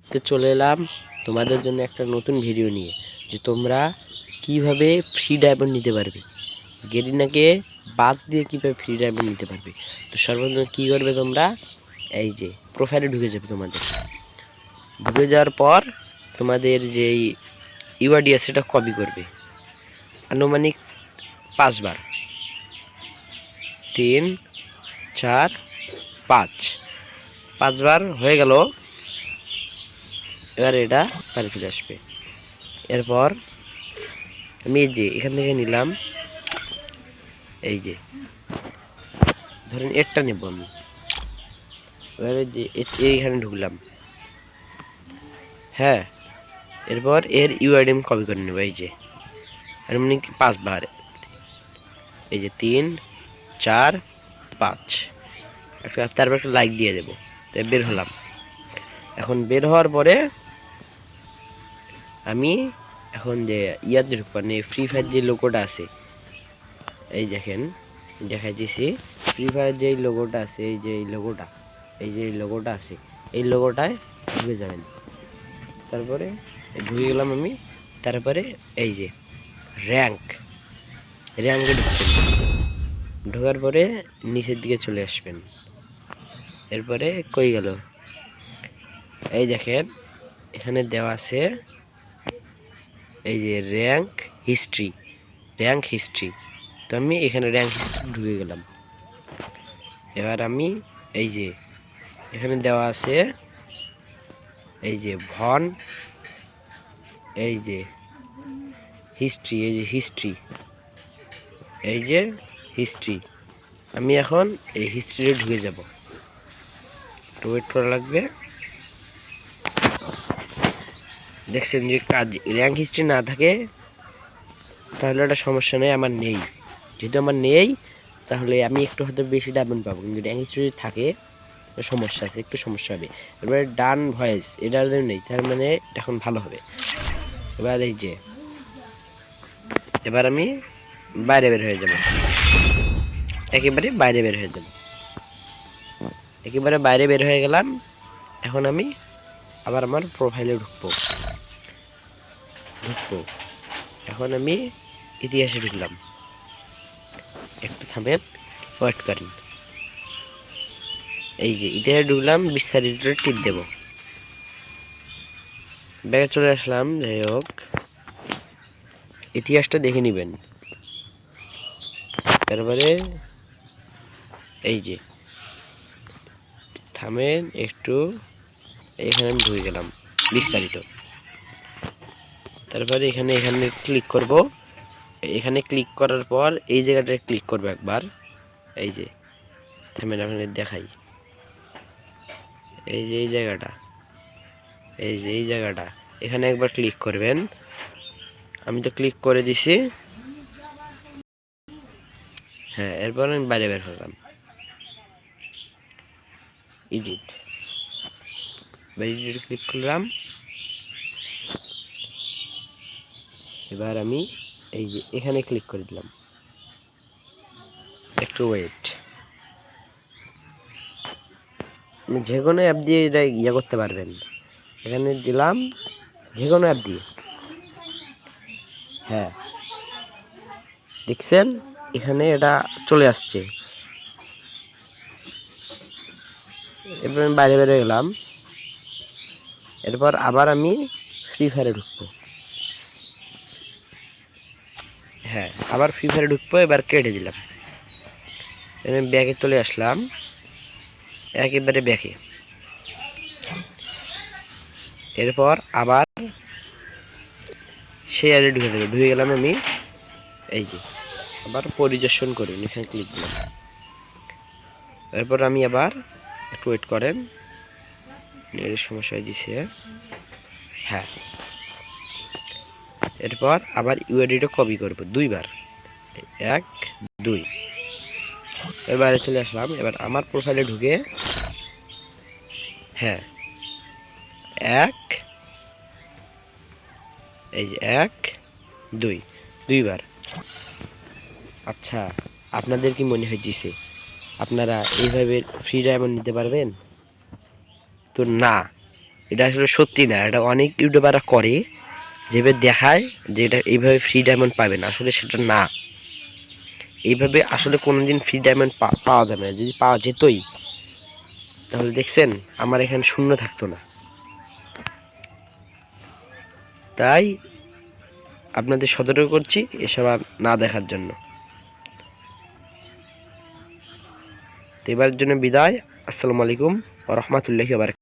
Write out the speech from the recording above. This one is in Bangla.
আজকে চলে এলাম তোমাদের জন্য একটা নতুন ভিডিও নিয়ে, যে তোমরা কিভাবে ফ্রি ডায়মন্ড নিতে পারবে, গেরিনাকে বাস দিয়ে কিভাবে ফ্রি ডায়মন্ড নিতে পারবে। তো সর্বপ্রথম কী করবে, তোমরা এই যে প্রোফাইলে ঢুকে যাবে। ঢুকে যাওয়ার পর তোমাদের যেই ইউআইডি আছে সেটা কপি করবে আনুমানিক 5 বার, 3 4 5 বার হয়ে গেল। এবার এটা বাড়ি চলে আসবে। এরপর আমি এই যে এখান থেকে নিলাম, এই যে ধরেন এরটা নেব আমি। এবারে যে এইখানে ঢুকলাম, হ্যাঁ। এরপর এর ইউআইডি আমি কপি করে নেব, এই যে আর মানে 5 বার, এই যে 3 4 5 তারপর একটা লাইক দিয়ে দেবো। বের হলাম। এখন বের হওয়ার পরে আমি এখন যে ইয়াতে ঢুকবো, মানে ফ্রি ফায়ার যে লোগোটা আছে, এই দেখেন দেখাই দিছি। ফ্রি ফায়ার যে লোগোটা আছে, এই যে লোগোটা আছে, এই লোগোটায় ঢুকে যাবেন। তারপরে ঢুকে গেলাম আমি। তারপরে এই যে র্যাঙ্কে ঢুকবেন। ঢোকার পরে নিচের দিকে চলে আসবেন। এরপরে কই গেল, এই দেখেন এখানে দেওয়া আছে এই যে র্যাঙ্ক হিস্ট্রি। তো আমি এখানে র্যাঙ্ক হিস্ট্রি ঢুকে গেলাম। এবার আমি এই যে এখানে দেওয়া আছে এই যে ভন, এই যে হিস্ট্রি, আমি এখন এই হিস্ট্রিতে ঢুকে যাব। একটু ওয়েট করা লাগবে। দেখছেন যে কাজ র্যাঙ্ক হিস্ট্রি না থাকে তাহলে একটা সমস্যা নেই, আমার নেই। যেহেতু আমার নেই তাহলে আমি একটু হয়তো বেশি ডায়মন্ড পাবো, কিন্তু র্যাঙ্ক হিস্ট্রি থাকে সমস্যা আছে, একটু সমস্যা হবে। এবারে ডান ভয়েস এটার নেই, তার মানে এখন ভালো হবে। এবার এই যে এবার আমি বাইরে বের হয়ে যাব, একেবারে বাইরে বের হয়ে গেলাম। এখন আমি আবার আমার প্রোফাইলে ঢুকবো। এখন আমি ইতিহাসে ঢুকলাম। একটু থামেন, ওয়েট করেন। এই যে ইতিহাসে ঢুকলাম, বিস্তারিত টিপ দেব। ব্যাগে চলে আসলাম। যাই হোক, ইতিহাসটা দেখে নেবেন। তারপরে এই যে থামেন একটু, এখানে আমি ঢুকে গেলাম বিস্তারিত। তারপরে এখানে ক্লিক করব। এখানে ক্লিক করার পর এই জায়গাটায় ক্লিক করব একবার। এই যে থামেন, আপনাদের দেখাই। এই যে এই জায়গাটা এখানে একবার ক্লিক করবেন। আমি তো ক্লিক করে দিছি, হ্যাঁ। এরপর আমি বাইরে বের হলাম, এডিট ক্লিক করলাম। এবার আমি এই যে এখানে ক্লিক করে দিলাম। একটু ওয়েট, যে কোনো অ্যাপ দিয়ে এটা ইয়ে করতে পারবেন। এখানে দিলাম যে কোনো অ্যাপ দিয়ে, হ্যাঁ। দেখছেন এখানে এটা চলে আসছে। এরপর আমি বাইরে বেরিয়ে গেলাম। এরপর আবার আমি ফ্রি ফায়ারে ঢুকবো, হ্যাঁ। আবার ফ্রি ফায়ারে ঢুকবো। এবার কেটে দিলাম। আমি ব্যাগে চলে আসলাম, একেবারে ব্যাগে। এরপর আবার সেই আরে ঢুকে গেলাম আমি। এই যে আবার পরিদর্শন করুন, এখানে ক্লিক দিলাম। এরপর আমি আবার একটু ওয়েট করেন, এর সমস্যা দিছে, হ্যাঁ। এরপর আবার ইউআইডিটা কপি করব 2 বার, 1 2। এবারে চলে আসলাম। এবার আমার প্রোফাইলে ঢুকে, হ্যাঁ 1 এই যে 1 2 2 বার। আচ্ছা, আপনাদের কি মনে হইতেছে আপনারা এইভাবে ফ্রি ডায়মন্ড নিতে পারবেন? তো না, এটা আসলে সত্যি না, এটা অনেক ইউটিউবাররা করে, যেভাবে দেখায় যে এটা এইভাবে ফ্রি ডায়মন্ড পাবেন, আসলে সেটা না। এইভাবে আসলে কোনোদিন ফ্রি ডায়মন্ড পাওয়া যাবে না। যদি পাওয়া যেতই তাহলে দেখছেন আমার এখানে শূন্য থাকতো না। তাই আপনাদের সতর্ক করছি এসব আর না দেখার জন্য। তো এবার জন্য বিদায়। আসসালামু আলাইকুম ওয়া রাহমাতুল্লাহি ওয়া বারাকাতুহু।